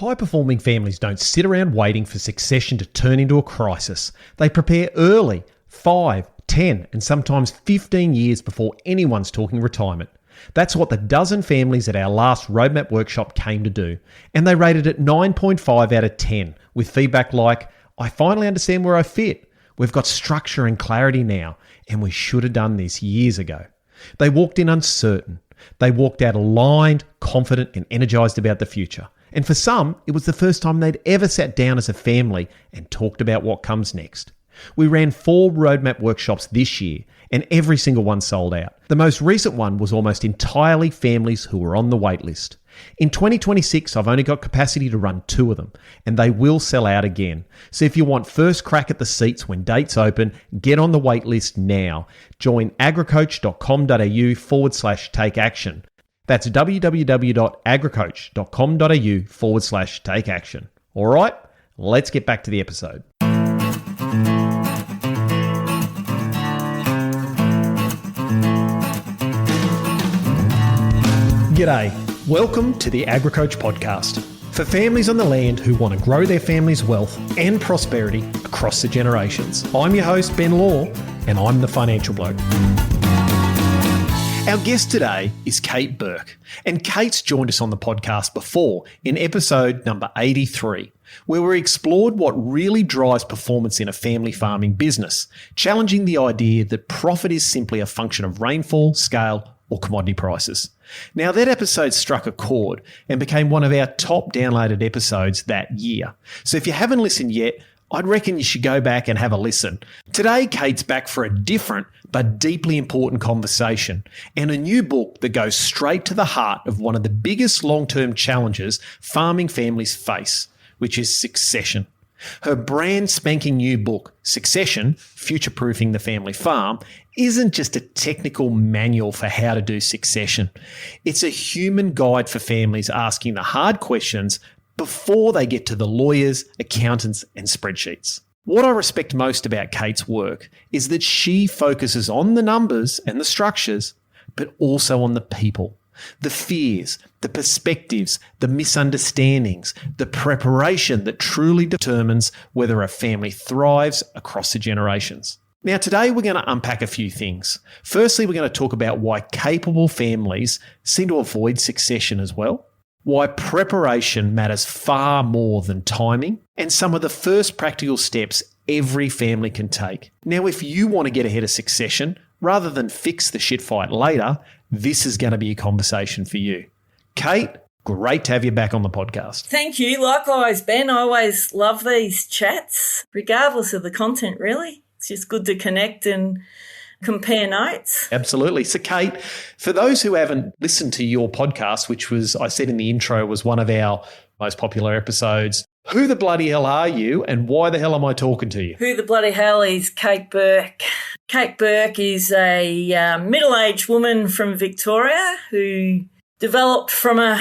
High-performing families don't sit around waiting for succession to turn into a crisis. They prepare early, 5, 10 and sometimes 15 years before anyone's talking retirement. That's what the dozen families at our last Roadmap workshop came to do, and they rated it 9.5 out of 10, with feedback like, "I finally understand where I fit. We've got structure and clarity now, and we should have done this years ago." They walked in uncertain. They walked out aligned, confident and energised about the future. And for some, it was the first time they'd ever sat down as a family and talked about what comes next. We ran 4 Roadmap workshops this year, and every single one sold out. The most recent one was almost entirely families who were on the wait list. In 2026, I've only got capacity to run 2 of them, and they will sell out again. So if you want first crack at the seats when dates open, get on the wait list now. Join agricoach.com.au/take action. That's www.agricoach.com.au/take action. All right, let's get back to the episode. G'day, welcome to the AgriCoach podcast for families on the land who want to grow their family's wealth and prosperity across the generations. I'm your host, Ben Law, and I'm the financial bloke. Our guest today is Kate Burke, and Kate's joined us on the podcast before in episode number 83, where we explored what really drives performance in a family farming business, challenging the idea that profit is simply a function of rainfall, scale, or commodity prices. Now, that episode struck a chord and became one of our top downloaded episodes that year. So if you haven't listened yet, I'd reckon you should go back and have a listen. Today, Kate's back for a different but deeply important conversation and a new book that goes straight to the heart of one of the biggest long-term challenges farming families face, which is succession. Her brand spanking new book, Succession, Future-Proofing the Family Farm, isn't just a technical manual for how to do succession. It's a human guide for families asking the hard questions before they get to the lawyers, accountants, and spreadsheets. What I respect most about Kate's work is that she focuses on the numbers and the structures, but also on the people, the fears, the perspectives, the misunderstandings, the preparation that truly determines whether a family thrives across the generations. Now, today we're going to unpack a few things. Firstly, we're going to talk about why capable families seem to avoid succession as well, why preparation matters far more than timing, and some of the first practical steps every family can take. Now, if you want to get ahead of succession, rather than fix the shit fight later, this is going to be a conversation for you. Kate, great to have you back on the podcast. Thank you. Likewise, Ben. I always love these chats, regardless of the content, really. It's just good to connect and compare notes. Absolutely. So, Kate, for those who haven't listened to your podcast, which was, I said in the intro, was one of our most popular episodes, who the bloody hell are you and why the hell am I talking to you? Who the bloody hell is Kate Burke? Kate Burke is a middle-aged woman from Victoria who developed from a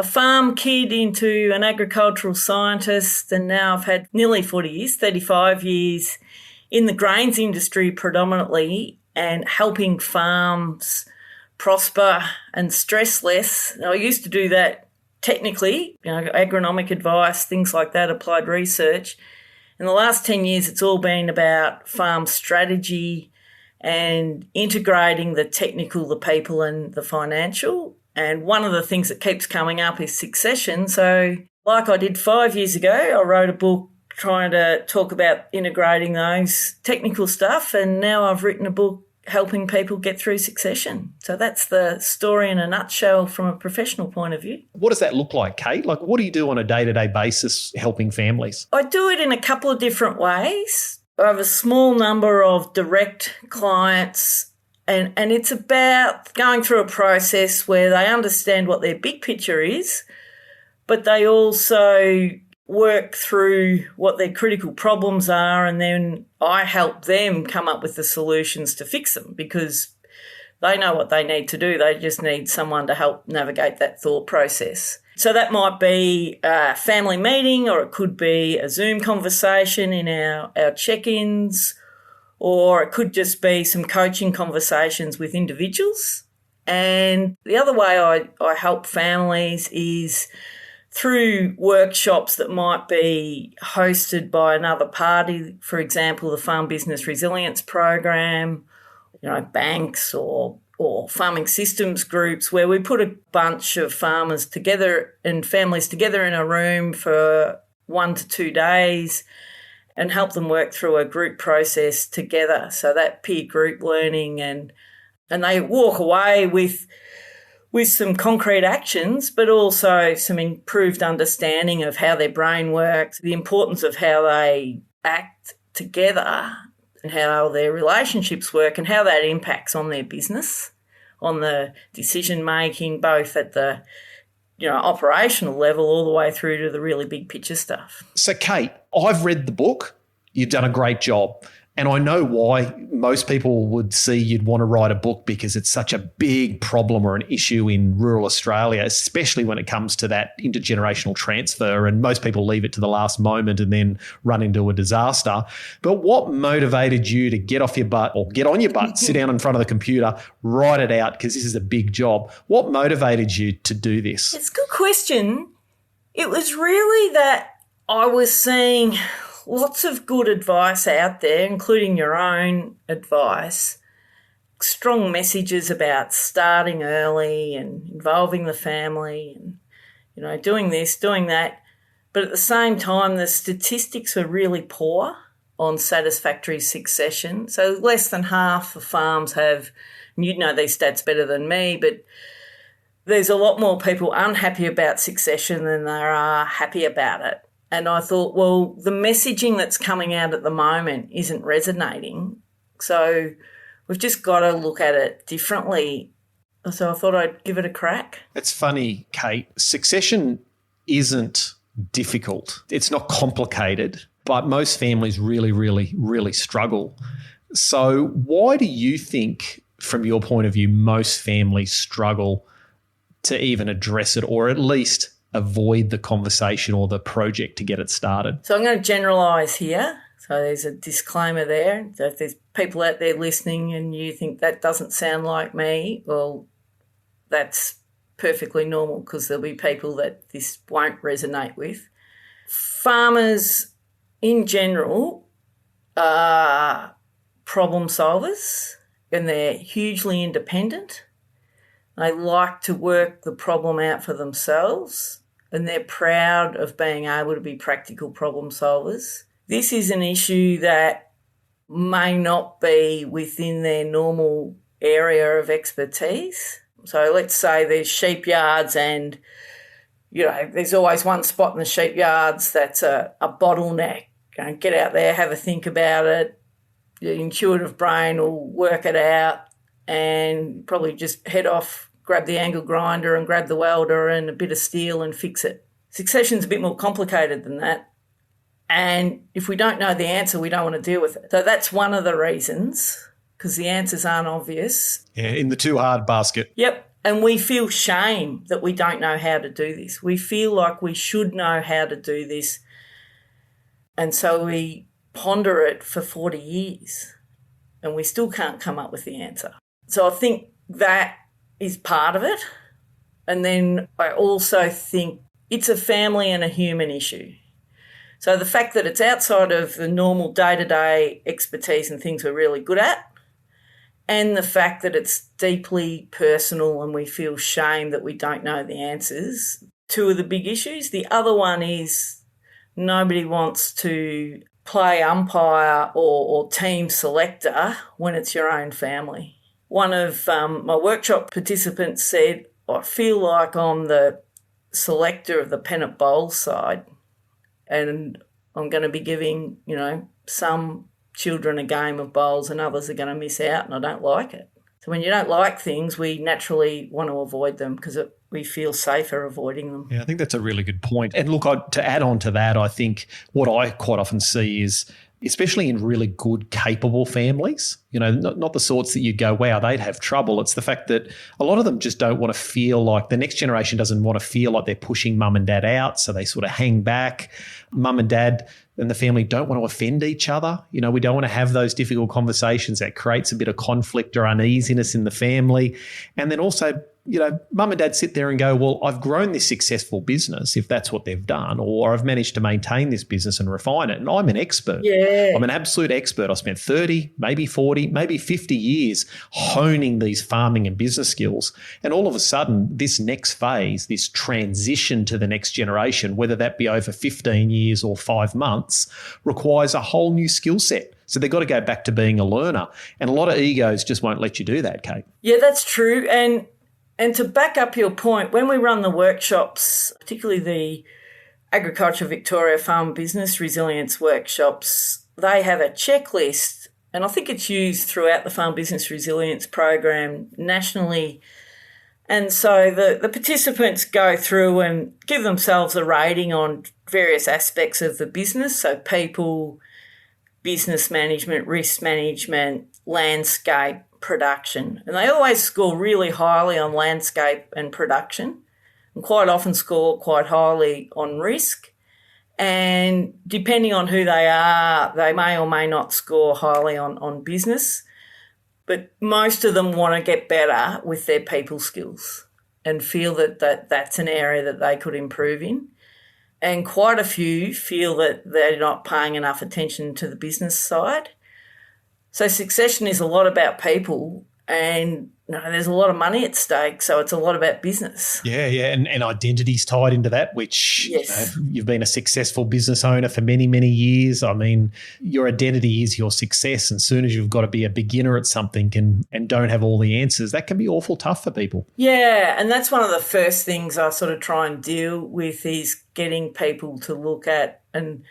farm kid into an agricultural scientist, and now I've had nearly 40 years, 35 years in the grains industry predominantly, and helping farms prosper and stress less. I used to do that technically, agronomic advice, things like that, applied research. In the last 10 years, it's all been about farm strategy and integrating the technical, the people and the financial. And one of the things that keeps coming up is succession. So like I did 5 years ago, I wrote a book trying to talk about integrating those technical stuff, and now I've written a book helping people get through succession. So that's the story in a nutshell from a professional point of view. What does that look like, Kate? Like, what do you do on a day-to-day basis helping families? I do it in a couple of different ways. I have a small number of direct clients, and it's about going through a process where they understand what their big picture is, but they also work through what their critical problems are, and then I help them come up with the solutions to fix them, because they know what they need to do. They just need someone to help navigate that thought process. So that might be a family meeting, or it could be a Zoom conversation in our check-ins, or it could just be some coaching conversations with individuals. And the other way I help families is through workshops that might be hosted by another party, for example, the Farm Business Resilience Program, banks or farming systems groups, where we put a bunch of farmers together and families together in a room for 1 to 2 days and help them work through a group process together. So that peer group learning, and they walk away with some concrete actions, but also some improved understanding of how their brain works, the importance of how they act together and how their relationships work and how that impacts on their business, on the decision making, both at the operational level all the way through to the really big picture stuff. So, Kate, I've read the book. You've done a great job. And I know why most people would see you'd want to write a book, because it's such a big problem or an issue in rural Australia, especially when it comes to that intergenerational transfer. And most people leave it to the last moment and then run into a disaster. But what motivated you to get off your butt, or get on your butt, sit down in front of the computer, write it out, because this is a big job? What motivated you to do this? It's a good question. It was really that I was seeing lots of good advice out there, including your own advice, strong messages about starting early and involving the family and, doing this, doing that. But at the same time, the statistics are really poor on satisfactory succession. So less than half of farms have, and you'd know these stats better than me, but there's a lot more people unhappy about succession than there are happy about it. And I thought, well, the messaging that's coming out at the moment isn't resonating. So we've just got to look at it differently. So I thought I'd give it a crack. It's funny, Kate. Succession isn't difficult. It's not complicated, but most families really, really, really struggle. So why do you think, from your point of view, most families struggle to even address it, or at least avoid the conversation or the project to get it started? So I'm going to generalise here. So there's a disclaimer there. So if there's people out there listening and you think that doesn't sound like me, well, that's perfectly normal, because there'll be people that this won't resonate with. Farmers in general are problem solvers, and they're hugely independent. They like to work the problem out for themselves, and they're proud of being able to be practical problem solvers. This is an issue that may not be within their normal area of expertise. So let's say there's sheep yards, and there's always one spot in the sheep yards that's a bottleneck. Get out there, have a think about it. Your intuitive brain will work it out, and probably just head off, grab the angle grinder and grab the welder and a bit of steel and fix it. Succession's a bit more complicated than that. And if we don't know the answer, we don't want to deal with it. So that's one of the reasons, because the answers aren't obvious. Yeah, in the too hard basket. Yep. And we feel shame that we don't know how to do this. We feel like we should know how to do this. And so we ponder it for 40 years and we still can't come up with the answer. So I think that is part of it. And then I also think it's a family and a human issue. So the fact that it's outside of the normal day-to-day expertise and things we're really good at, and the fact that it's deeply personal and we feel shame that we don't know the answers, two of the big issues. The other one is nobody wants to play umpire or team selector when it's your own family. One of my workshop participants said, I feel like I'm the selector of the Pennant Bowls side, and I'm going to be giving, some children a game of bowls and others are going to miss out, and I don't like it. So when you don't like things, we naturally want to avoid them because we feel safer avoiding them. Yeah, I think that's a really good point. And look, to add on to that, I think what I quite often see is, especially in really good, capable families, not the sorts that you go, wow, they'd have trouble. It's the fact that a lot of them just don't want to feel like, the next generation doesn't want to feel like they're pushing mum and dad out, so they sort of hang back. Mum and dad and the family don't want to offend each other. We don't want to have those difficult conversations. That creates a bit of conflict or uneasiness in the family. And then also mum and dad sit there and go, well, I've grown this successful business, if that's what they've done, or I've managed to maintain this business and refine it. And I'm an expert. Yeah. I'm an absolute expert. I spent 30, maybe 40, maybe 50 years honing these farming and business skills. And all of a sudden, this next phase, this transition to the next generation, whether that be over 15 years or 5 months, requires a whole new skill set. So they've got to go back to being a learner. And a lot of egos just won't let you do that, Kate. Yeah, that's true. And to back up your point, when we run the workshops, particularly the Agriculture Victoria Farm Business Resilience workshops, they have a checklist, and I think it's used throughout the Farm Business Resilience program nationally. And so the participants go through and give themselves a rating on various aspects of the business, so people, business management, risk management, landscape, production. And they always score really highly on landscape and production, and quite often score quite highly on risk. And depending on who they are, they may or may not score highly on business. But most of them want to get better with their people skills and feel that's an area that they could improve in. And quite a few feel that they're not paying enough attention to the business side. So succession is a lot about people, and there's a lot of money at stake, so it's a lot about business. Yeah, and identity's tied into that, which yes. You've been a successful business owner for many, many years. I mean, your identity is your success, and as soon as you've got to be a beginner at something and don't have all the answers, that can be awful tough for people. Yeah, and that's one of the first things I sort of try and deal with is getting people to look at, and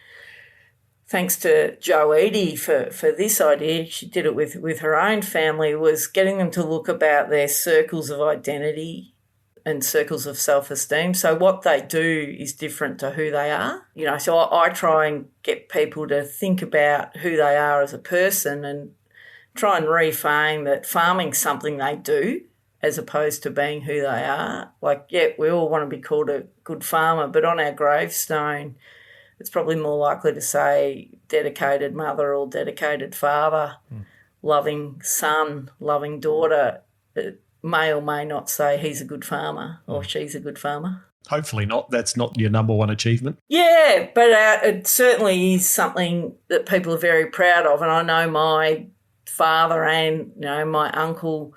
thanks to Jo Eady for this idea, she did it with her own family, was getting them to look about their circles of identity and circles of self-esteem. So what they do is different to who they are. So I try and get people to think about who they are as a person and try and reframe that farming's something they do as opposed to being who they are. Like, yeah, we all want to be called a good farmer, but on our gravestone, it's probably more likely to say dedicated mother or dedicated father, loving son, loving daughter. It may or may not say he's a good farmer or she's a good farmer. Hopefully not. That's not your number one achievement. Yeah, but it certainly is something that people are very proud of. And I know my father and my uncle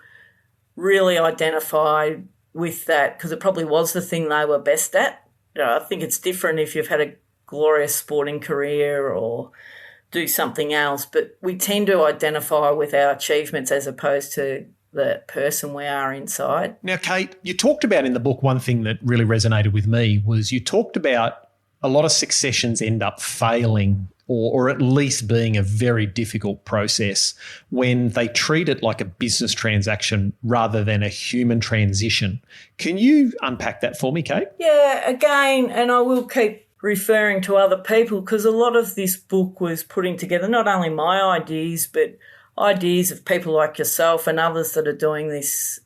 really identified with that because it probably was the thing they were best at. I think it's different if you've had a glorious sporting career or do something else, but we tend to identify with our achievements as opposed to the person we are inside. Now, Kate, you talked about in the book, one thing that really resonated with me was you talked about a lot of successions end up failing or at least being a very difficult process when they treat it like a business transaction rather than a human transition. Can you unpack that for me, Kate? Yeah, again, and I will keep referring to other people because a lot of this book was putting together not only my ideas but ideas of people like yourself and others that are doing this,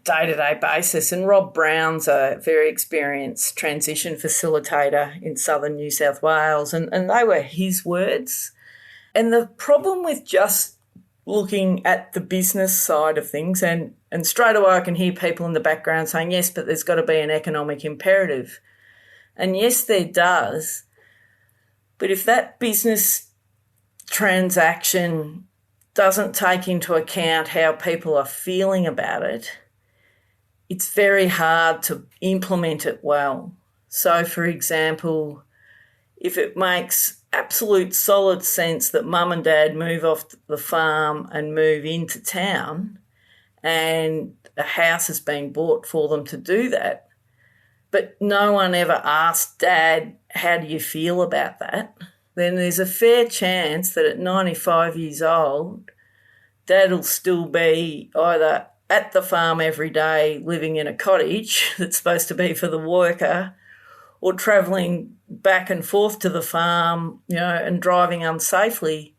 day-to-day basis. And Rob Brown's a very experienced transition facilitator in southern New South Wales, and they were his words. And the problem with just looking at the business side of things, and straight away I can hear people in the background saying, yes, but there's got to be an economic imperative. And yes, there does. But if that business transaction doesn't take into account how people are feeling about it, it's very hard to implement it well. So, for example, if it makes absolute solid sense that mum and dad move off the farm and move into town and a house has been bought for them to do that, but no one ever asked Dad, how do you feel about that? Then there's a fair chance that at 95 years old, Dad will still be either at the farm every day living in a cottage that's supposed to be for the worker or travelling back and forth to the farm, and driving unsafely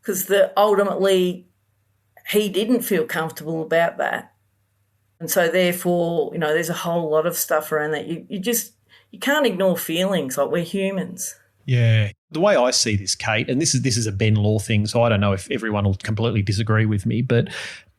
because ultimately he didn't feel comfortable about that. And so therefore, there's a whole lot of stuff around that. You can't ignore feelings, like we're humans. Yeah. The way I see this, Kate, and this is a Ben Law thing, so I don't know if everyone will completely disagree with me, but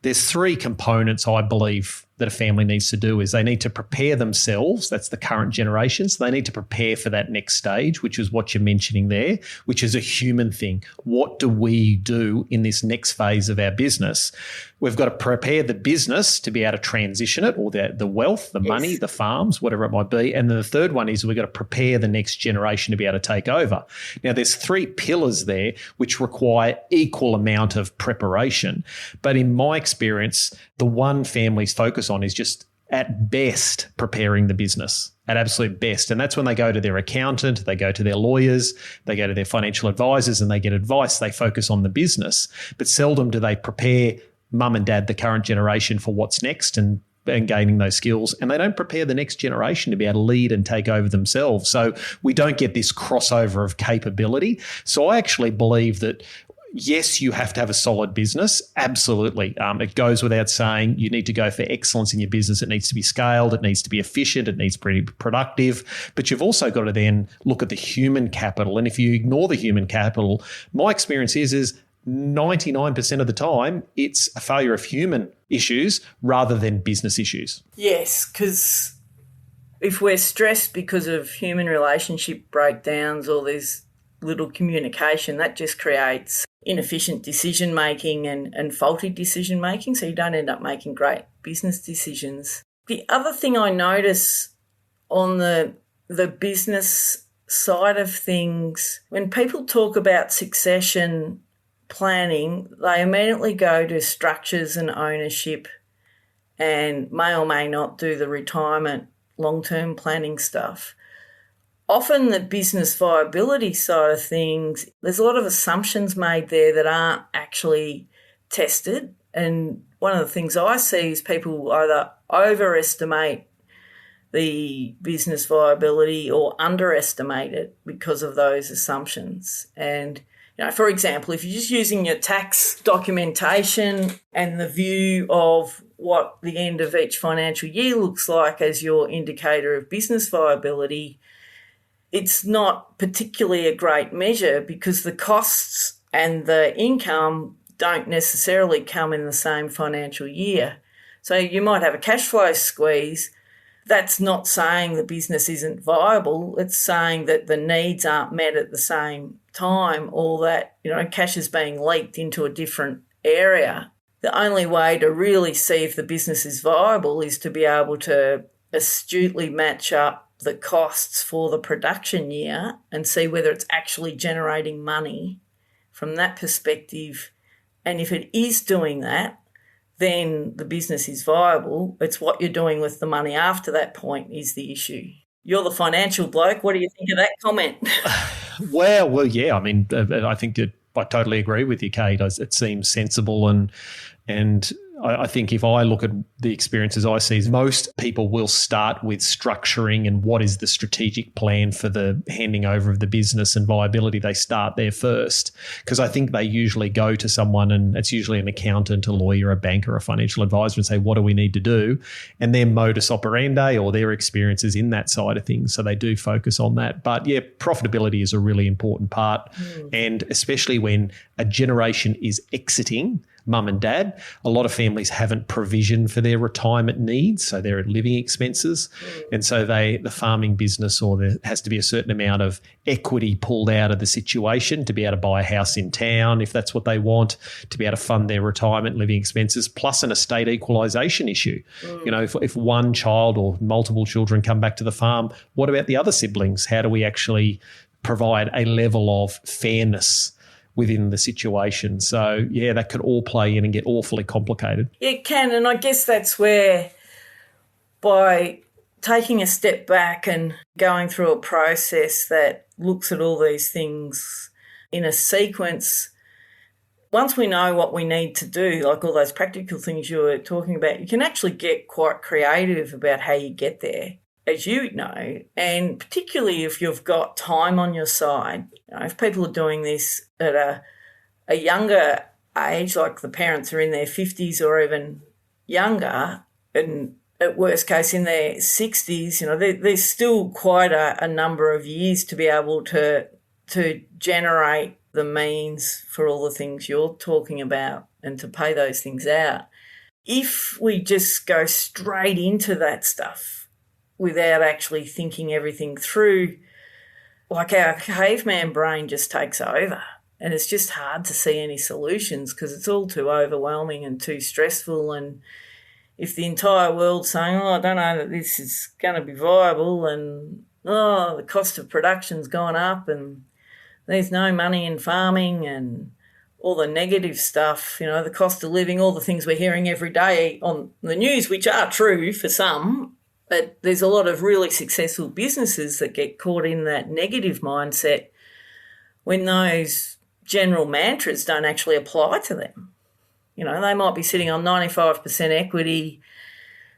there's 3 components, I believe, that a family needs to do is they need to prepare themselves. That's the current generation. So they need to prepare for that next stage, which is what you're mentioning there, which is a human thing. What do we do in this next phase of our business? We've got to prepare the business to be able to transition it, or the wealth, the money, the farms, whatever it might be. And then the third one is we've got to prepare the next generation to be able to take over. Now, there's 3 pillars there which require equal amount of preparation. But in my experience, the one families focus on is just at best preparing the business, at absolute best. And that's when they go to their accountant, they go to their lawyers, they go to their financial advisors and they get advice. They focus on the business, but seldom do they prepare mum and dad, the current generation, for what's next and gaining those skills. And they don't prepare the next generation to be able to lead and take over themselves. So we don't get this crossover of capability. So I actually believe that yes, you have to have a solid business. Absolutely. It goes without saying you need to go for excellence in your business. It needs to be scaled. It needs to be efficient. It needs to be productive. But you've also got to then look at the human capital. And if you ignore the human capital, my experience is 99% of the time, it's a failure of human issues rather than business issues. Yes, because if we're stressed because of human relationship breakdowns or there's little communication, that just creates inefficient decision-making and faulty decision-making, so you don't end up making great business decisions. The other thing I notice on the business side of things, when people talk about succession planning, they immediately go to structures and ownership and may or may not do the retirement long-term planning stuff. Often the business viability side of things, there's a lot of assumptions made there that aren't actually tested. And one of the things I see is people either overestimate the business viability or underestimate it because of those assumptions. And, you know, for example, if you're just using your tax documentation and the view of what the end of each financial year looks like as your indicator of business viability, it's not particularly a great measure because the costs and the income don't necessarily come in the same financial year. So you might have a cash flow squeeze. That's not saying the business isn't viable. It's saying that the needs aren't met at the same time, or that, you know, cash is being leaked into a different area. The only way to really see if the business is viable is to be able to astutely match up the costs for the production year and see whether it's actually generating money from that perspective. And if it is doing that, then the business is viable. It's what you're doing with the money after that point is the issue. You're the financial bloke. What do you think of that comment? Well, yeah. I mean, I think that I totally agree with you, Kate. It seems sensible, and I think if I look at the experiences I see, most people will start with structuring and what is the strategic plan for the handing over of the business and viability. They start there first because I think they usually go to someone, and it's usually an accountant, a lawyer, a banker, a financial advisor, and say, what do we need to do? And their modus operandi or their experiences in that side of things. So they do focus on that. But yeah, profitability is a really important part. And especially when a generation is exiting, mum and dad, a lot of families haven't provisioned for their retirement needs, so their living expenses. And so the farming business, or there has to be a certain amount of equity pulled out of the situation to be able to buy a house in town if that's what they want, to be able to fund their retirement living expenses, plus an estate equalisation issue. You know, if one child or multiple children come back to the farm, what about the other siblings? How do we actually provide a level of fairness within the situation? So, yeah, that could all play in and get awfully complicated. It can, and I guess that's where, by taking a step back and going through a process that looks at all these things in a sequence, once we know what we need to do, like all those practical things you were talking about, you can actually get quite creative about how you get there, as you know, and particularly if you've got time on your side. You know, if people are doing this at a younger age, like the parents are in their 50s or even younger, and at worst case in their 60s, you know, there's still quite a number of years to be able to generate the means for all the things you're talking about and to pay those things out. if we just go straight into that stuff without actually thinking everything through, like our caveman brain just takes over. And it's just hard to see any solutions because it's all too overwhelming and too stressful. And if the entire world's saying, I don't know that this is going to be viable, and, the cost of production's gone up and there's no money in farming, and all the negative stuff, the cost of living, all the things we're hearing every day on the news, which are true for some, but there's a lot of really successful businesses that get caught in that negative mindset when those general mantras don't actually apply to them. They might be sitting on 95% equity,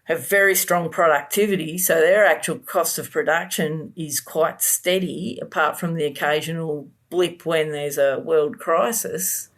have very strong productivity, so their actual cost of production is quite steady, apart from the occasional blip when there's a world crisis.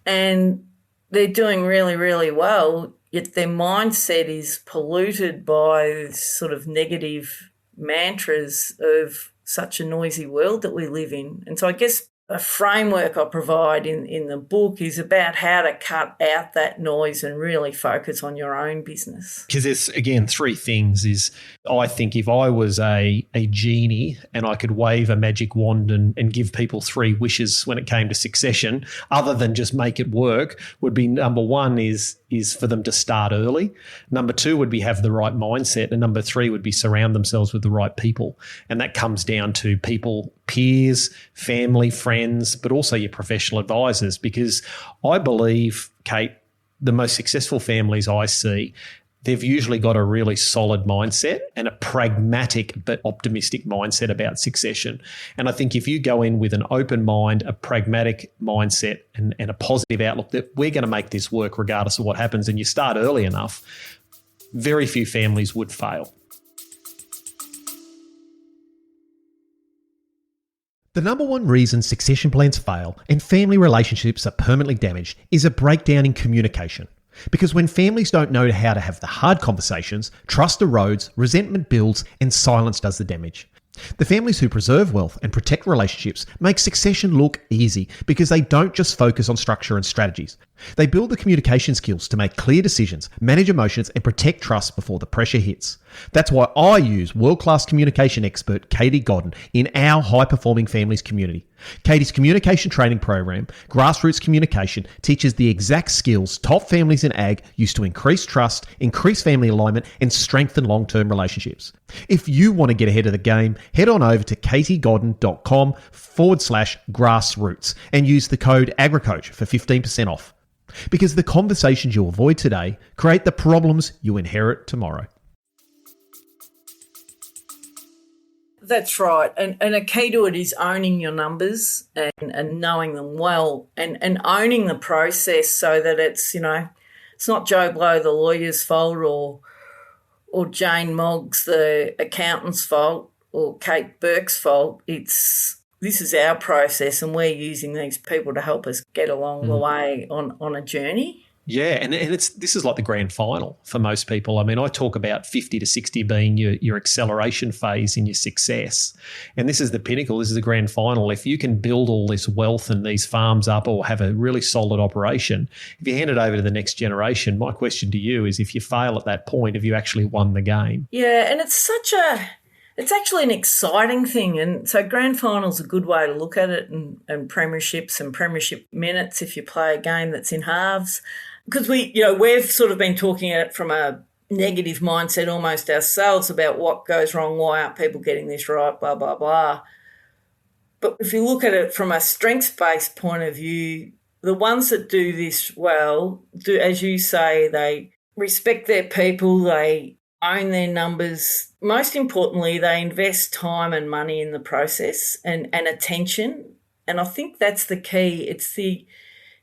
And they're doing really, really well, yet their mindset is polluted by sort of negative mantras of such a noisy world that we live in. And so I guess a framework I provide in the book is about how to cut out that noise and really focus on your own business. Because there's, again, three things is I think if I was a genie and I could wave a magic wand and give people three wishes when it came to succession, other than just make it work, would be number one is for them to start early. Number two would be have the right mindset. And number three would be surround themselves with the right people. And that comes down to people, peers, family, friends, but also your professional advisors. Because I believe, Kate, the most successful families I see, they've usually got a really solid mindset and a pragmatic but optimistic mindset about succession. And I think if you go in with an open mind, a pragmatic mindset and a positive outlook that we're going to make this work regardless of what happens, and you start early enough, very few families would fail. The number one reason succession plans fail and family relationships are permanently damaged is a breakdown in communication. Because when families don't know how to have the hard conversations, trust erodes, resentment builds, and silence does the damage. The families who preserve wealth and protect relationships make succession look easy because they don't just focus on structure and strategies. They build the communication skills to make clear decisions, manage emotions, and protect trust before the pressure hits. That's why I use world-class communication expert Katie Godden in our high-performing families community. Katie's communication training program, Grassroots Communication, teaches the exact skills top families in ag use to increase trust, increase family alignment, and strengthen long-term relationships. If you want to get ahead of the game, head on over to katiegodden.com/grassroots and use the code AgriCoach for 15% off. Because the conversations you avoid today create the problems you inherit tomorrow. That's right. And a key to it is owning your numbers and knowing them well and owning the process so that it's not Joe Blow, the lawyer's fault, or Jane Moggs, the accountant's fault, or Kate Burke's fault. This is our process, and we're using these people to help us get along the way on a journey. Yeah, and this is like the grand final for most people. I mean, I talk about 50 to 60 being your acceleration phase in your success. And this is the pinnacle. This is the grand final. If you can build all this wealth and these farms up or have a really solid operation, if you hand it over to the next generation, my question to you is if you fail at that point, have you actually won the game? Yeah, and it's actually an exciting thing. And so grand final's a good way to look at it, and premierships and premiership minutes if you play a game that's in halves. Because we've sort of been talking at it from a negative mindset almost ourselves about what goes wrong, why aren't people getting this right, blah, blah, blah. But if you look at it from a strengths-based point of view, the ones that do this well, do, as you say, they respect their people, they own their numbers. Most importantly, they invest time and money in the process and attention. And I think that's the key. It's the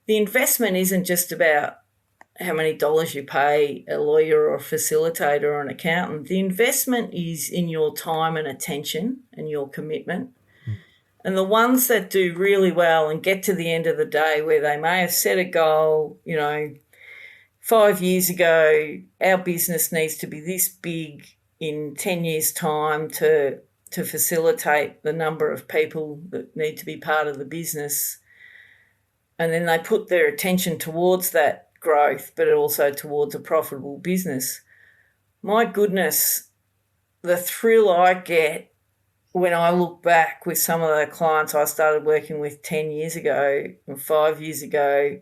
investment isn't just about how many dollars you pay a lawyer or a facilitator or an accountant. The investment is in your time and attention and your commitment. And the ones that do really well and get to the end of the day where they may have set a goal, 5 years ago, our business needs to be this big in 10 years' time to facilitate the number of people that need to be part of the business. And then they put their attention towards that growth, but also towards a profitable business. My goodness, the thrill I get when I look back with some of the clients I started working with 10 years ago and 5 years ago,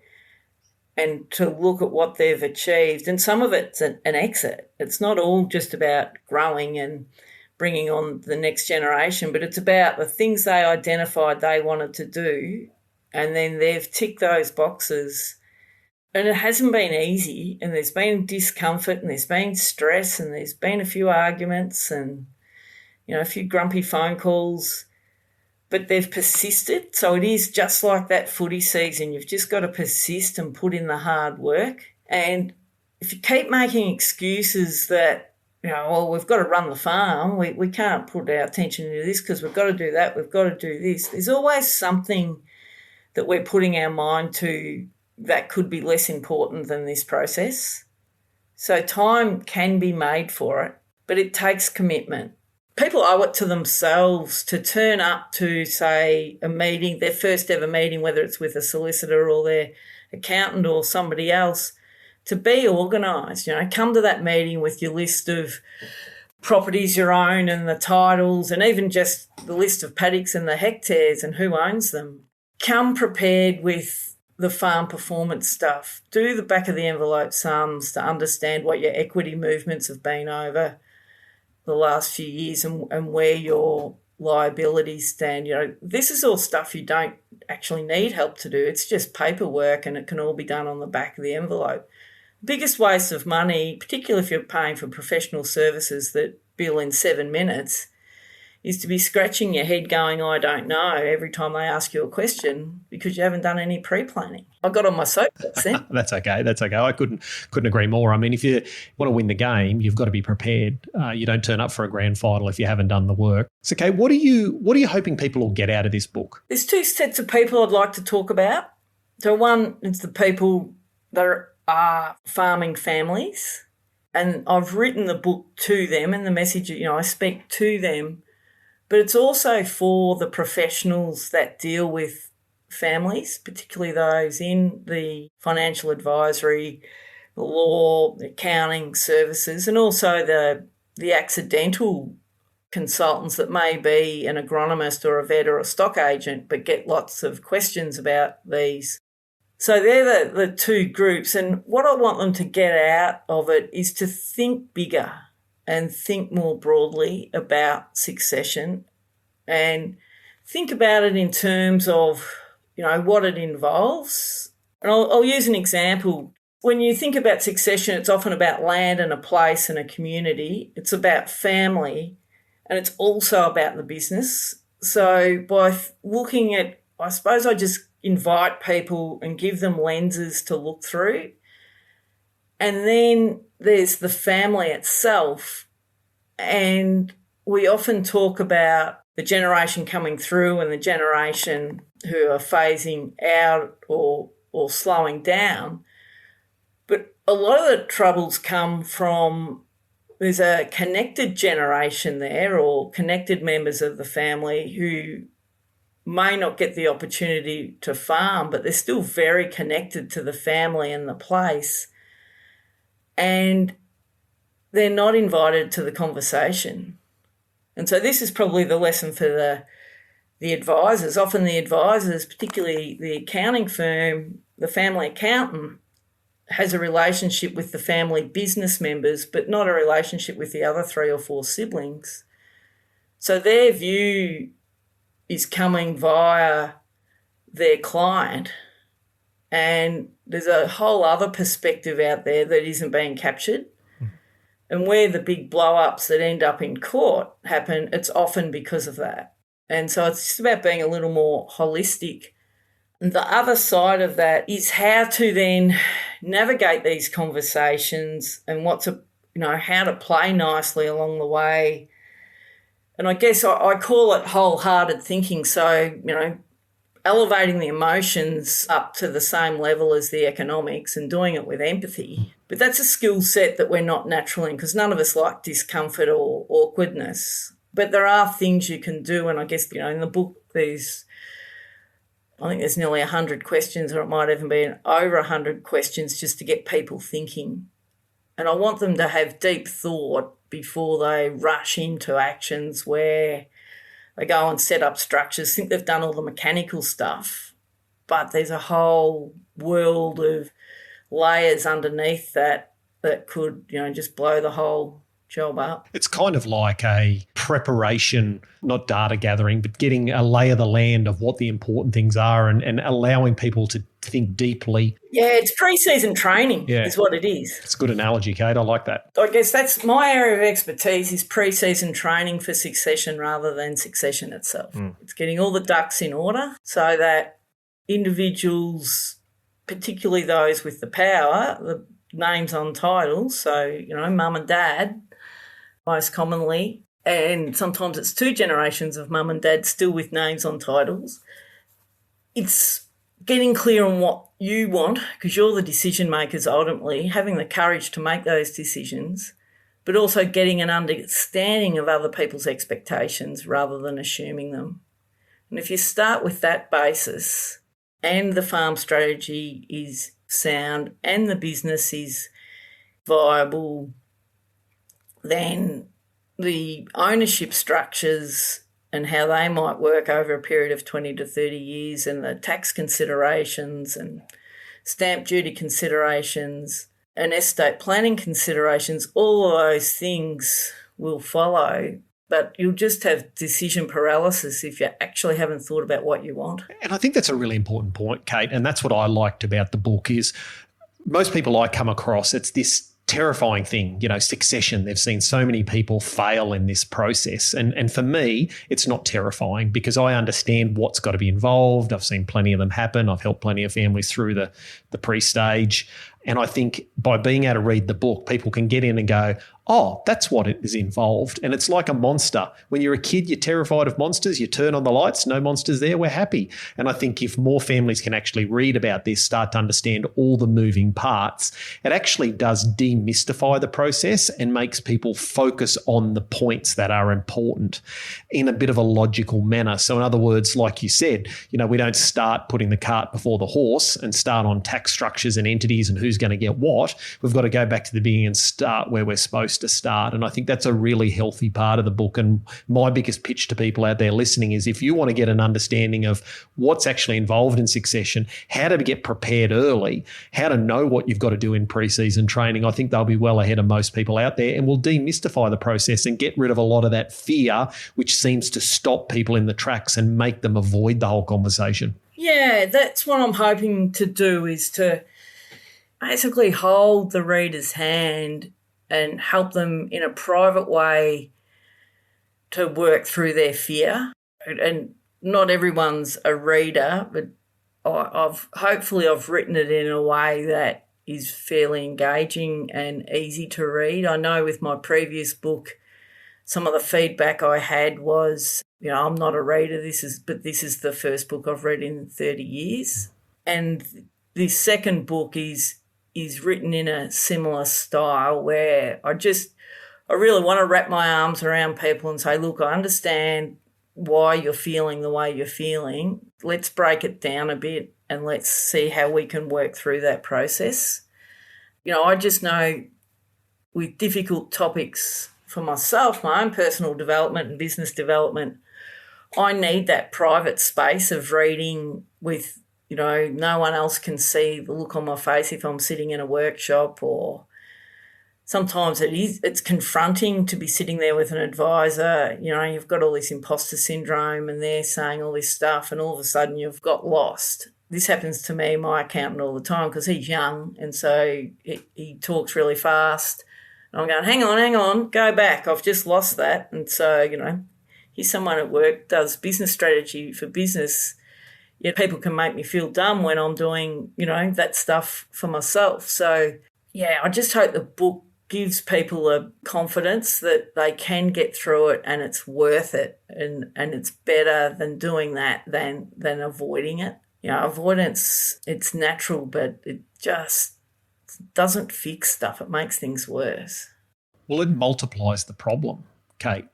and to look at what they've achieved. And some of it's an exit. It's not all just about growing and bringing on the next generation, but it's about the things they identified they wanted to do, and then they've ticked those boxes. And it hasn't been easy, and there's been discomfort, and there's been stress, and there's been a few arguments and, a few grumpy phone calls, but they've persisted. So it is just like that footy season. You've just got to persist and put in the hard work. And if you keep making excuses that, we've got to run the farm, we can't put our attention into this because we've got to do that, we've got to do this, there's always something that we're putting our mind to that could be less important than this process. So time can be made for it, but it takes commitment. People owe it to themselves to turn up to, say, a meeting, their first ever meeting, whether it's with a solicitor or their accountant or somebody else, to be organised. Come to that meeting with your list of properties you own and the titles, and even just the list of paddocks and the hectares and who owns them. Come prepared with the farm performance stuff. Do the back of the envelope sums to understand what your equity movements have been over the last few years and where your liabilities stand. This is all stuff you don't actually need help to do. It's just paperwork, and it can all be done on the back of the envelope. Biggest waste of money, particularly if you're paying for professional services that bill in 7 minutes, is to be scratching your head going, I don't know, every time they ask you a question because you haven't done any pre-planning. I got on my soapbox then. That's okay. I couldn't agree more. I mean, if you want to win the game, you've got to be prepared. You don't turn up for a grand final if you haven't done the work. So, Kate, what are you hoping people will get out of this book? There's 2 sets of people I'd like to talk about. So one is the people that are farming families, and I've written the book to them, and the message, I speak to them. But it's also for the professionals that deal with families, particularly those in the financial advisory, the law, the accounting services, and also the accidental consultants that may be an agronomist or a vet or a stock agent but get lots of questions about these. So they're the 2 groups, and what I want them to get out of it is to think bigger and think more broadly about succession, and think about it in terms of, what it involves. And I'll use an example. When you think about succession, it's often about land and a place and a community. It's about family, and it's also about the business. So by looking at, I suppose I just invite people and give them lenses to look through. And then there's the family itself. And we often talk about the generation coming through and the generation who are phasing out or slowing down. But a lot of the troubles come from, there's a connected generation there, or connected members of the family who may not get the opportunity to farm, but they're still very connected to the family and the place. And they're not invited to the conversation. And so this is probably the lesson for the advisors. Often the advisors, particularly the accounting firm, the family accountant, has a relationship with the family business members, but not a relationship with the other 3 or 4 siblings. So their view is coming via their client, and there's a whole other perspective out there that isn't being captured. And where the big blow-ups that end up in court happen, it's often because of that. And so it's just about being a little more holistic. And the other side of that is how to then navigate these conversations and how to play nicely along the way. And I guess I call it wholehearted thinking. So, elevating the emotions up to the same level as the economics and doing it with empathy. But that's a skill set that we're not natural in, because none of us like discomfort or awkwardness. But there are things you can do, and I guess, in the book there's I think there's nearly 100 questions, or it might even be over 100 questions just to get people thinking. And I want them to have deep thought before they rush into actions where they go and set up structures, think they've done all the mechanical stuff, but there's a whole world of layers underneath that could, just blow the whole job up. It's kind of like a preparation, not data gathering, but getting a lay of the land of what the important things are and allowing people to think deeply. Yeah, it's pre-season training is what it is. It's a good analogy, Kate. I like that. I guess that's my area of expertise, is pre-season training for succession rather than succession itself. It's getting all the ducks in order so that individuals, particularly those with the power, the names on titles, so, mum and dad, most commonly, and sometimes it's 2 generations of mum and dad still with names on titles. It's getting clear on what you want, because you're the decision makers ultimately, having the courage to make those decisions, but also getting an understanding of other people's expectations rather than assuming them. And if you start with that basis and the farm strategy is sound and the business is viable, then the ownership structures and how they might work over a period of 20 to 30 years, and the tax considerations and stamp duty considerations and estate planning considerations, all of those things will follow. But you'll just have decision paralysis if you actually haven't thought about what you want. And I think that's a really important point, Kate, and that's what I liked about the book is most people I come across, it's this terrifying thing, succession. They've seen so many people fail in this process. And for me, it's not terrifying because I understand what's got to be involved. I've seen plenty of them happen. I've helped plenty of families through the pre-stage. And I think by being able to read the book, people can get in and go, oh, that's what is involved. And it's like a monster. When you're a kid, you're terrified of monsters. You turn on the lights, no monsters there, we're happy. And I think if more families can actually read about this, start to understand all the moving parts, it actually does demystify the process and makes people focus on the points that are important in a bit of a logical manner. So in other words, like you said, we don't start putting the cart before the horse and start on tax structures and entities and who's going to get what. We've got to go back to the beginning and start where we're supposed to start. And I think that's a really healthy part of the book. And my biggest pitch to people out there listening is if you want to get an understanding of what's actually involved in succession, how to get prepared early, how to know what you've got to do in pre-season training, I think they'll be well ahead of most people out there and will demystify the process and get rid of a lot of that fear, which seems to stop people in the tracks and make them avoid the whole conversation. Yeah, that's what I'm hoping to do, is to basically hold the reader's hand and help them in a private way to work through their fear. And not everyone's a reader, but I've written it in a way that is fairly engaging and easy to read. I know with my previous book, some of the feedback I had was, I'm not a reader, but this is the first book I've read in 30 years. And this second book is written in a similar style where I really want to wrap my arms around people and say, look, I understand why you're feeling the way you're feeling. Let's break it down a bit and let's see how we can work through that process. I just know with difficult topics for myself, my own personal development and business development, I need that private space of reading with no one else can see the look on my face if I'm sitting in a workshop, or sometimes it's confronting to be sitting there with an advisor. You've got all this imposter syndrome and they're saying all this stuff and all of a sudden you've got lost. This happens to me, my accountant, all the time because he's young and so he talks really fast. And I'm going, hang on, go back. I've just lost that. And so, here's someone at work does business strategy for business. Yet people can make me feel dumb when I'm doing, that stuff for myself. So, yeah, I just hope the book gives people a confidence that they can get through it and it's worth it and it's better than doing that than avoiding it. Avoidance, it's natural, but it just doesn't fix stuff. It makes things worse. Well, it multiplies the problem, Kate.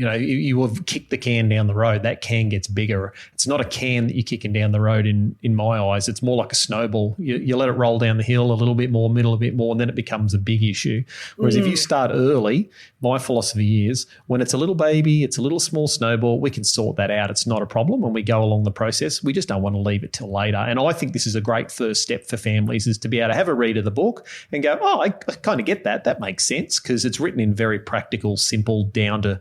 you have kicked the can down the road. That can gets bigger. It's not a can that you're kicking down the road in my eyes. It's more like a snowball. You let it roll down the hill a little bit more, middle a bit more, and then it becomes a big issue. Whereas if you start early, my philosophy is when it's a little baby, it's a little small snowball, we can sort that out. It's not a problem when we go along the process. We just don't want to leave it till later. And I think this is a great first step for families, is to be able to have a read of the book and go, oh, I kind of get that. That makes sense, because it's written in very practical, simple, down to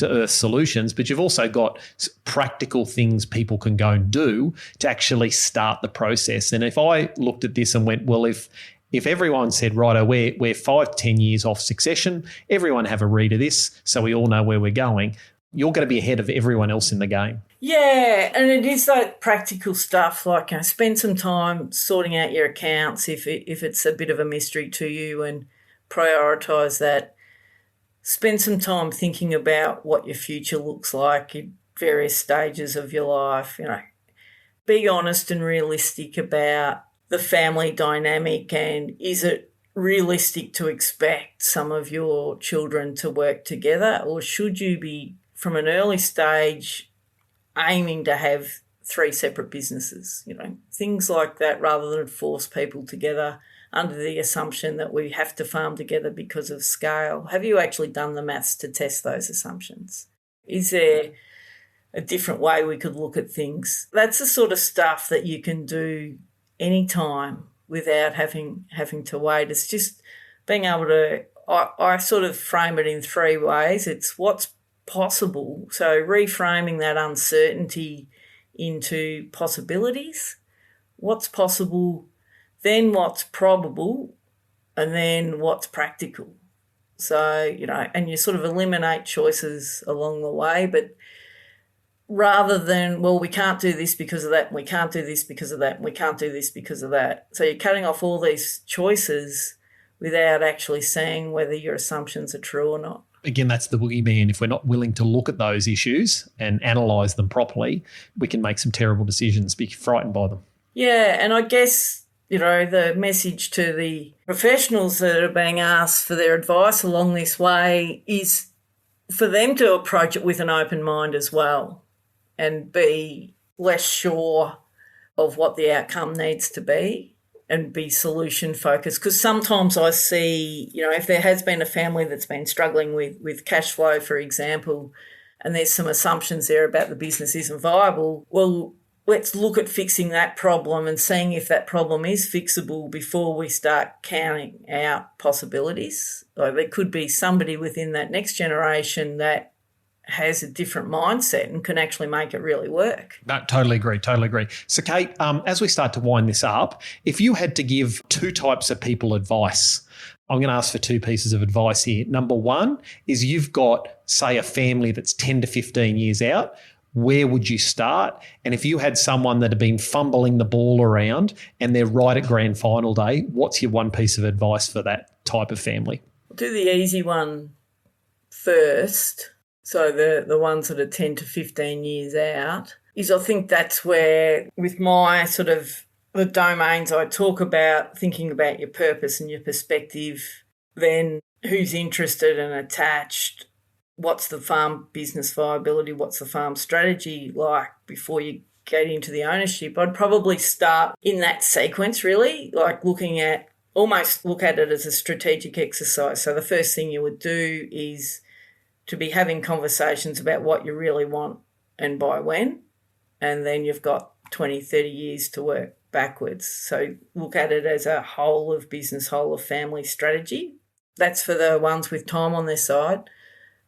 earth solutions. But you've also got practical things people can go and do to actually start the process. And if I looked at this and went, well, if everyone said, righto, we're 5 to 10 years off succession, everyone have a read of this so we all know where we're going, you're going to be ahead of everyone else in the game. Yeah, and it is that practical stuff, like spend some time sorting out your accounts if it's a bit of a mystery to you, and prioritise that. Spend some time thinking about what your future looks like in various stages of your life. Be honest and realistic about the family dynamic, and is it realistic to expect some of your children to work together, or should you be, from an early stage, aiming to have 3 separate businesses? Things like that, rather than force people together under the assumption that we have to farm together because of scale. Have you actually done the maths to test those assumptions? Is there a different way we could look at things? That's the sort of stuff that you can do anytime without having to wait. It's just being able to, I sort of frame it in 3 ways. It's what's possible, so reframing that uncertainty into possibilities. What's possible, then what's probable, and then what's practical. So, and you sort of eliminate choices along the way, but rather than, well, we can't do this because of that, and we can't do this because of that, and we can't do this because of that. So you're cutting off all these choices without actually seeing whether your assumptions are true or not. Again, that's the boogeyman. If we're not willing to look at those issues and analyse them properly, we can make some terrible decisions, be frightened by them. Yeah, and I guess, the message to the professionals that are being asked for their advice along this way is for them to approach it with an open mind as well, and be less sure of what the outcome needs to be, and be solution focused. Because sometimes I see, if there has been a family that's been struggling with cash flow, for example, and there's some assumptions there about the business isn't viable, well, let's look at fixing that problem and seeing if that problem is fixable before we start counting out possibilities. Like, there could be somebody within that next generation that has a different mindset and can actually make it really work. No, totally agree. So, Kate, as we start to wind this up, if you had to give 2 types of people advice, I'm going to ask for 2 pieces of advice here. Number 1 is you've got, say, a family that's 10 to 15 years out. Where would you start? And if you had someone that had been fumbling the ball around and they're right at grand final day, what's your 1 piece of advice for that type of family? I'll do the easy one first. So the ones that are 10 to 15 years out, is I think that's where, with my sort of the domains I talk about, thinking about your purpose and your perspective, then who's interested and attached, what's the farm business viability, what's the farm strategy like before you get into the ownership. I'd probably start in that sequence, really, like almost look at it as a strategic exercise. So the first thing you would do is to be having conversations about what you really want and by when, and then you've got 20, 30 years to work backwards. So look at it as a whole of business, whole of family strategy. That's for the ones with time on their side.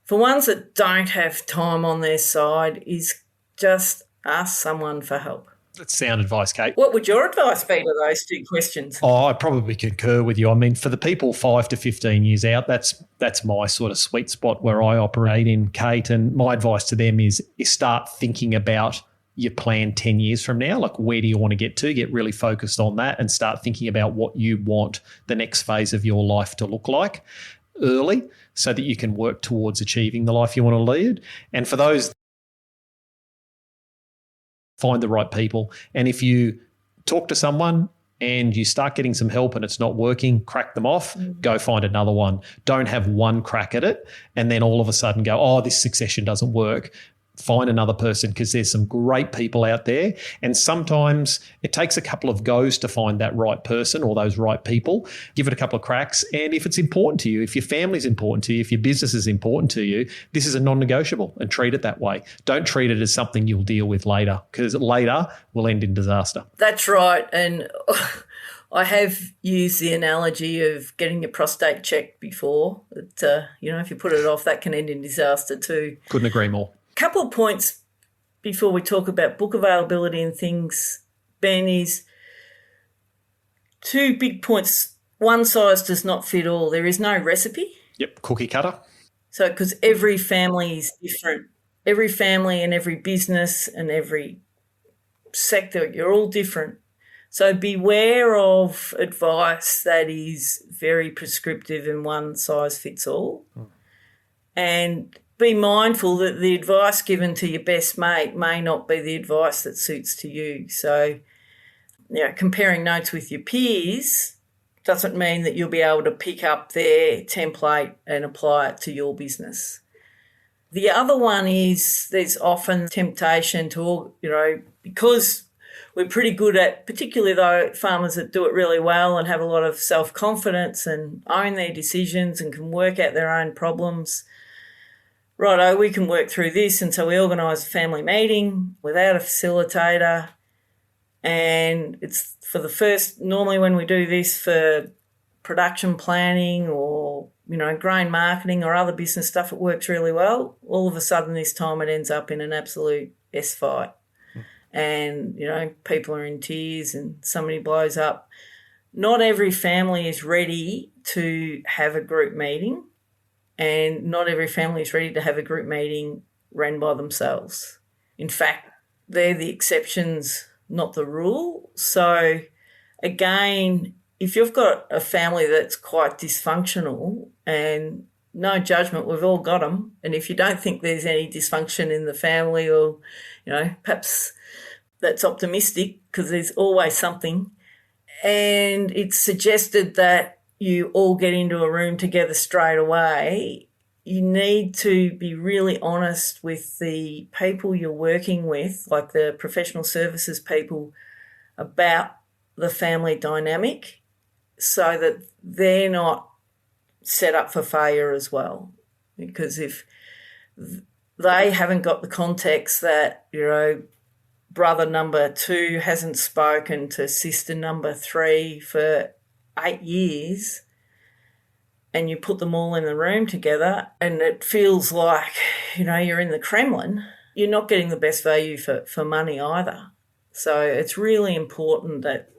For ones that don't have time on their side, is just ask someone for help. That's sound advice, Kate. What would your advice be to those 2 questions? Oh, I probably concur with you. I mean, for the people 5 to 15 years out, that's my sort of sweet spot where I operate in, Kate. And my advice to them is start thinking about your plan 10 years from now. Like, where do you want to get to? Get really focused on that and start thinking about what you want the next phase of your life to look like early, so that you can work towards achieving the life you want to lead. And for those, find the right people. And if you talk to someone and you start getting some help and it's not working, crack them off, go find another one. Don't have one crack at it and then all of a sudden go, oh, this succession doesn't work. Find another person, because there's some great people out there. And sometimes it takes a couple of goes to find that right person or those right people. Give it a couple of cracks. And if it's important to you, if your family's important to you, if your business is important to you, this is a non-negotiable, and treat it that way. Don't treat it as something you'll deal with later, because later will end in disaster. That's right. And I have used the analogy of getting your prostate checked before. That, if you put it off, that can end in disaster too. Couldn't agree more. Couple of points before we talk about book availability and things, Ben, is 2 big points. One size does not fit all. There is no recipe. Yep, cookie cutter. So because every family is different. Every family and every business and every sector, you're all different. So beware of advice that is very prescriptive and one size fits all. And be mindful that the advice given to your best mate may not be the advice that suits to you. So, comparing notes with your peers doesn't mean that you'll be able to pick up their template and apply it to your business. The other one is there's often temptation to, because we're pretty good at, particularly though farmers that do it really well and have a lot of self-confidence and own their decisions and can work out their own problems. Righto, we can work through this, and so we organise a family meeting without a facilitator, and it's for the first, normally when we do this for production planning or, grain marketing or other business stuff, it works really well. All of a sudden this time it ends up in an absolute S-fight and, people are in tears and somebody blows up. Not every family is ready to have a group meeting. And not every family is ready to have a group meeting run by themselves. In fact, they're the exceptions, not the rule. So, again, if you've got a family that's quite dysfunctional, and no judgment, we've all got them, and if you don't think there's any dysfunction in the family or, perhaps that's optimistic because there's always something, and it's suggested that you all get into a room together straight away, you need to be really honest with the people you're working with, like the professional services people, about the family dynamic so that they're not set up for failure as well. Because if they haven't got the context that, brother number 2 hasn't spoken to sister number 3 for 8 years, and you put them all in the room together and it feels like, you're in the Kremlin, you're not getting the best value for money either. So it's really important that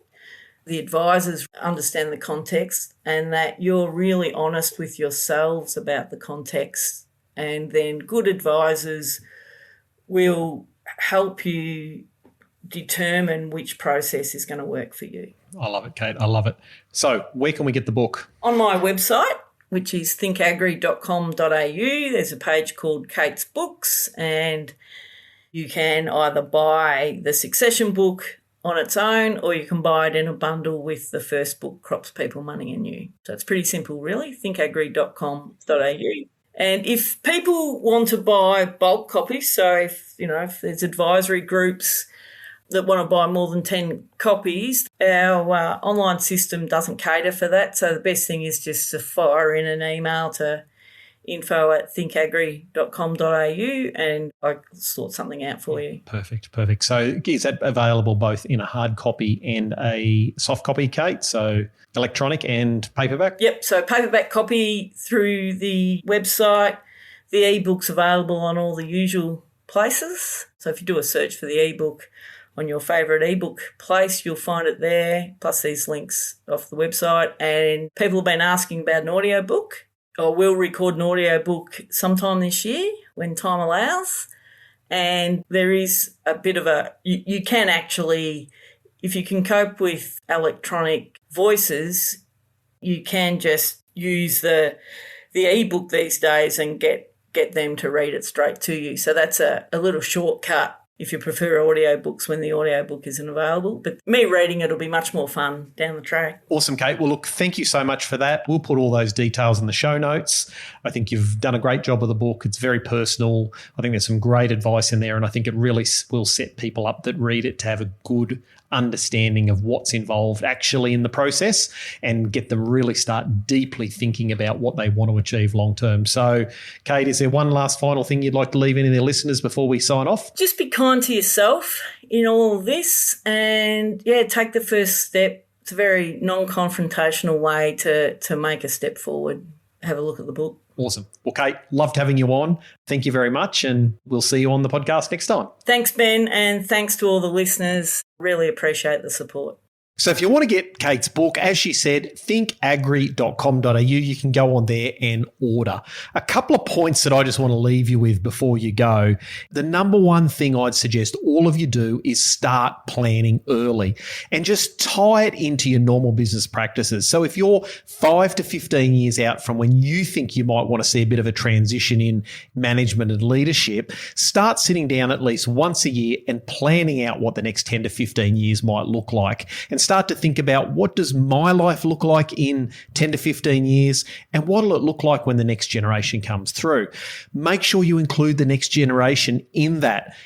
the advisors understand the context and that you're really honest with yourselves about the context, and then good advisors will help you determine which process is going to work for you. I love it, Kate. I love it. So where can we get the book? On my website, which is thinkagri.com.au, there's a page called Kate's Books, and you can either buy the succession book on its own or you can buy it in a bundle with the first book, Crops, People, Money and You. So it's pretty simple, really, thinkagri.com.au. And if people want to buy bulk copies, so if there's advisory groups that want to buy more than 10 copies, our online system doesn't cater for that. So the best thing is just to fire in an email to info@thinkagri.com.au and I'll sort something out for you. Perfect. So is that available both in a hard copy and a soft copy, Kate? So electronic and paperback? Yep. So paperback copy through the website. The ebook's available on all the usual places. So if you do a search for the ebook on your favourite ebook place, you'll find it there, plus these links off the website. And people have been asking about an audiobook. I will record an audiobook sometime this year when time allows. And there is a bit of you can actually, if you can cope with electronic voices, you can just use the ebook these days and get them to read it straight to you. So that's a little shortcut if you prefer audiobooks when the audiobook isn't available. But me reading it will be much more fun down the track. Awesome, Kate. Well, look, thank you so much for that. We'll put all those details in the show notes. I think you've done a great job with the book. It's very personal. I think there's some great advice in there, and I think it really will set people up that read it to have a good understanding of what's involved actually in the process and get them really start deeply thinking about what they want to achieve long term. So, Kate, is there one last final thing you'd like to leave any of their listeners before we sign off? Just be kind to yourself in all of this and, take the first step. It's a very non-confrontational way to make a step forward. Have a look at the book. Awesome. Well, Kate, loved having you on. Thank you very much, and we'll see you on the podcast next time. Thanks, Ben, and thanks to all the listeners. Really appreciate the support. So if you want to get Kate's book, as she said, thinkagri.com.au, you can go on there and order. A couple of points that I just want to leave you with before you go. The number one thing I'd suggest all of you do is start planning early and just tie it into your normal business practices. So if you're 5 to 15 years out from when you think you might want to see a bit of a transition in management and leadership, start sitting down at least once a year and planning out what the next 10 to 15 years might look like, and start to think about, what does my life look like in 10 to 15 years, and what will it look like when the next generation comes through? Make sure you include the next generation in that.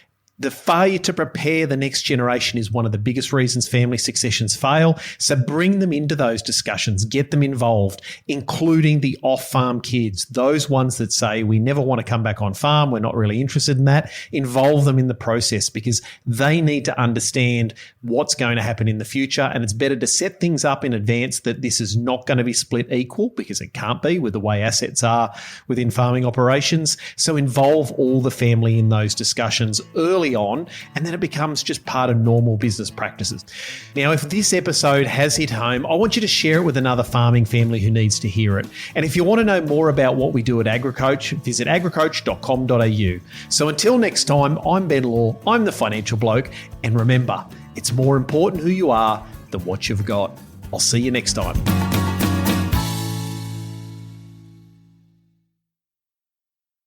The failure to prepare the next generation is one of the biggest reasons family successions fail. So bring them into those discussions, get them involved, including the off-farm kids, those ones that say, we never want to come back on farm, we're not really interested in that. Involve them in the process because they need to understand what's going to happen in the future. And it's better to set things up in advance that this is not going to be split equal, because it can't be with the way assets are within farming operations. So involve all the family in those discussions early on, and then it becomes just part of normal business practices. Now, if this episode has hit home, I want you to share it with another farming family who needs to hear it. And if you want to know more about what we do at AgriCoach, visit agricoach.com.au. So until next time, I'm Ben Law, I'm the financial bloke, and remember, it's more important who you are than what you've got. I'll see you next time.